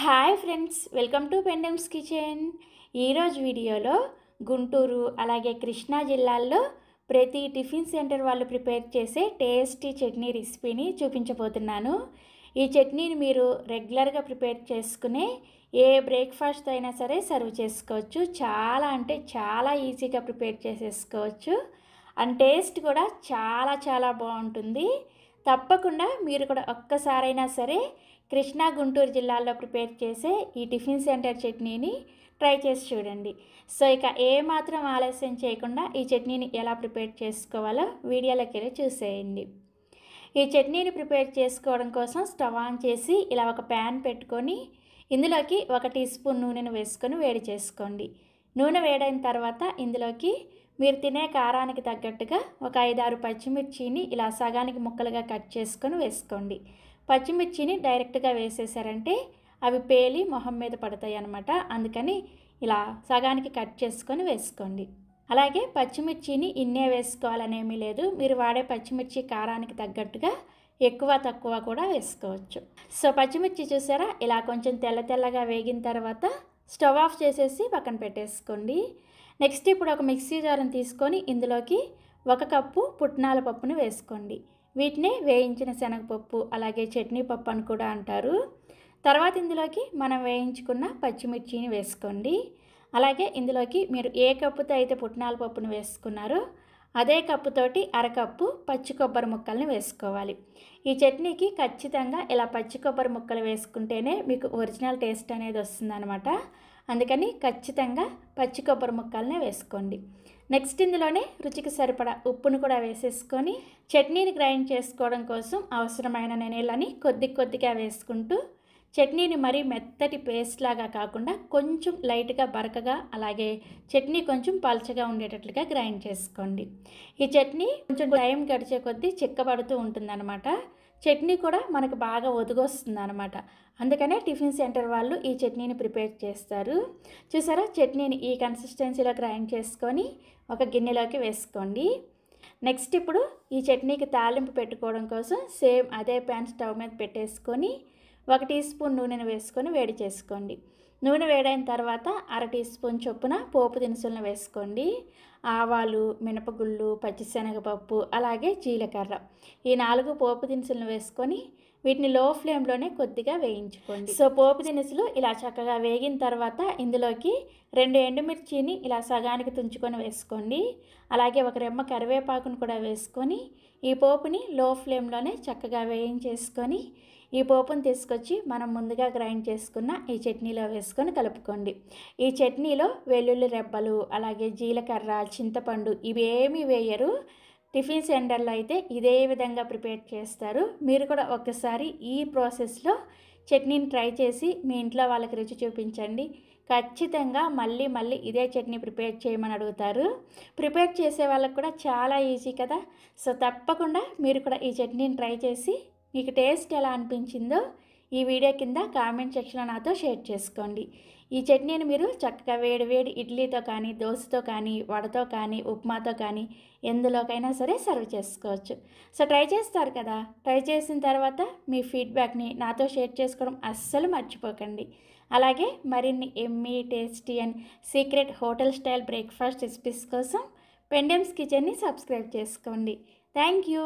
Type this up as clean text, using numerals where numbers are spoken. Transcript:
Hi friends, welcome to Pendams kitchen. ఈరోజు వీడియోలో గుంటూరు అలాగే కృష్ణా జిల్లాల్లో ప్రతి టిఫిన్ సెంటర్ వాళ్ళు ప్రిపేర్ చేసే టేస్టీ చట్నీ రెసిపీని చూపించబోతున్నాను. ఈ చట్నీని మీరు రెగ్యులర్గా ప్రిపేర్ చేసుకునే ఏ బ్రేక్ఫాస్ట్ అయినా సరే సర్వ్ చేసుకోవచ్చు. చాలా అంటే చాలా ఈజీగా ప్రిపేర్ చేసేసుకోవచ్చు. అండ్ టేస్ట్ కూడా చాలా చాలా బాగుంటుంది. తప్పకుండా మీరు కూడా ఒక్కసారైనా సరే కృష్ణా గుంటూరు జిల్లాల్లో ప్రిపేర్ చేసే ఈ టిఫిన్ సెంటర్ చట్నీని ట్రై చేసి చూడండి. సో ఇక ఏమాత్రం ఆలస్యం చేయకుండా ఈ చట్నీని ఎలా ప్రిపేర్ చేసుకోవాలో వీడియోలోకి వెళ్ళి చూసేయండి. ఈ చట్నీని ప్రిపేర్ చేసుకోవడం కోసం స్టవ్ ఆన్ చేసి ఇలా ఒక ప్యాన్ పెట్టుకొని ఇందులోకి 1 టీ స్పూన్ నూనెను వేసుకొని వేడి చేసుకోండి. నూనె వేడైన తర్వాత ఇందులోకి మీరు తినే కారానికి తగ్గట్టుగా ఒక 5-6 పచ్చిమిర్చిని ఇలా సగానికి ముక్కలుగా కట్ చేసుకొని వేసుకోండి. పచ్చిమిర్చిని డైరెక్ట్గా వేసేసారంటే అవి పేలి మొహం మీద పడతాయి అన్నమాట. అందుకని ఇలా సగానికి కట్ చేసుకొని వేసుకోండి. అలాగే పచ్చిమిర్చిని ఇన్నే వేసుకోవాలనేమీ లేదు. మీరు వాడే పచ్చిమిర్చి కారానికి తగ్గట్టుగా ఎక్కువ తక్కువ కూడా వేసుకోవచ్చు. సో పచ్చిమిర్చి చూసారా, ఇలా కొంచెం తెల్లగా వేగిన తర్వాత స్టవ్ ఆఫ్ చేసేసి పక్కన పెట్టేసుకోండి. నెక్స్ట్ ఇప్పుడు ఒక మిక్సీ జార్ని తీసుకొని ఇందులోకి 1 కప్పు పుట్నాల పప్పును వేసుకోండి. వీటిని వేయించిన శనగపప్పు అలాగే చట్నీ పప్పు అని కూడా అంటారు. తర్వాత ఇందులోకి మనం వేయించుకున్న పచ్చిమిర్చిని వేసుకోండి. అలాగే ఇందులోకి మీరు ఏ కప్పుతో అయితే పుట్నాల పప్పును వేసుకున్నారో అదే కప్పుతోటి 1/2 కప్పు పచ్చి కొబ్బరి ముక్కల్ని వేసుకోవాలి. ఈ చట్నీకి ఖచ్చితంగా ఇలా పచ్చి కొబ్బరి ముక్కలు వేసుకుంటేనే మీకు ఒరిజినల్ టేస్ట్ అనేది వస్తుందన్నమాట. అందుకని ఖచ్చితంగా పచ్చి కొబ్బరి ముక్కల్నే వేసుకోండి. నెక్స్ట్ ఇందులోనే రుచికి సరిపడా ఉప్పును కూడా వేసేసుకొని చట్నీని గ్రైండ్ చేసుకోవడం కోసం అవసరమైన నీళ్ళని కొద్దిగా వేసుకుంటూ చట్నీని మరీ మెత్తటి పేస్ట్ లాగా కాకుండా కొంచెం లైట్గా బరకగా అలాగే చట్నీ కొంచెం పల్చగా ఉండేటట్లుగా గ్రైండ్ చేసుకోండి. ఈ చట్నీ కొంచెం టైం గడిచే కొద్దీ చిక్కబడుతూ ఉంటుందన్నమాట. చట్నీ కూడా మనకు బాగా ఒదిగొస్తుంది అనమాట. అందుకనే టిఫిన్ సెంటర్ వాళ్ళు ఈ చట్నీని ప్రిపేర్ చేస్తారు. చూసారా, చట్నీని ఈ కన్సిస్టెన్సీలో గ్రైండ్ చేసుకొని ఒక గిన్నెలోకి వేసుకోండి. నెక్స్ట్ ఇప్పుడు ఈ చట్నీకి తాలింపు పెట్టుకోవడం కోసం సేమ్ అదే ప్యాన్ స్టవ్ మీద పెట్టేసుకొని 1 టీ స్పూన్ నూనెను వేసుకొని వేడి చేసుకోండి. నూనె వేడైన తర్వాత 1/2 టీ స్పూన్ చొప్పున పోపు దినుసులను వేసుకోండి. ఆవాలు, మినపగుళ్ళు, పచ్చిశనగపప్పు అలాగే జీలకర్ర, ఈ 4 పోపు దినుసులను వేసుకొని వీటిని లో ఫ్లేమ్లోనే కొద్దిగా వేయించుకోండి. సో పోపు దినుసులు ఇలా చక్కగా వేగిన తర్వాత ఇందులోకి 2 ఎండుమిర్చిని ఇలా సగానికి తుంచుకొని వేసుకోండి. అలాగే 1 రెమ్మ కరివేపాకును కూడా వేసుకొని ఈ పోపుని లో ఫ్లేమ్లోనే చక్కగా వేయించేసుకొని ఈ పోపును తీసుకొచ్చి మనం ముందుగా గ్రైండ్ చేసుకున్న ఈ చట్నీలో వేసుకొని కలుపుకోండి. ఈ చట్నీలో వెల్లుల్లి రెబ్బలు అలాగే జీలకర్ర, చింతపండు ఇవి ఏమీ వేయరు. టిఫిన్ సెంటర్లో అయితే ఇదే విధంగా ప్రిపేర్ చేస్తారు. మీరు కూడా ఒకసారి ఈ ప్రాసెస్లో చట్నీని ట్రై చేసి మీ ఇంట్లో వాళ్ళకి రుచి చూపించండి. ఖచ్చితంగా మళ్ళీ ఇదే చట్నీ ప్రిపేర్ చేయమని అడుగుతారు. ప్రిపేర్ చేసే వాళ్ళకి కూడా చాలా ఈజీ కదా. సో తప్పకుండా మీరు కూడా ఈ చట్నీని ట్రై చేసి మీకు టేస్ట్ ఎలా అనిపించిందో ఈ వీడియో కింద కామెంట్ సెక్షన్లో నాతో షేర్ చేసుకోండి. ఈ చట్నీని మీరు చక్కగా వేడి ఇడ్లీతో కానీ, దోశతో కానీ, వడతో కానీ, ఉప్మాతో కానీ ఎందులోకైనా సరే సర్వ్ చేసుకోవచ్చు. సో ట్రై చేస్తారు కదా. ట్రై చేసిన తర్వాత మీ ఫీడ్బ్యాక్ని నాతో షేర్ చేసుకోవడం అస్సలు మర్చిపోకండి. అలాగే మరిన్ని Emmy, tasty and secret hotel style breakfast recipes కోసం పెండమ్స్ కిచెన్ని సబ్స్క్రైబ్ చేసుకోండి. Thank you.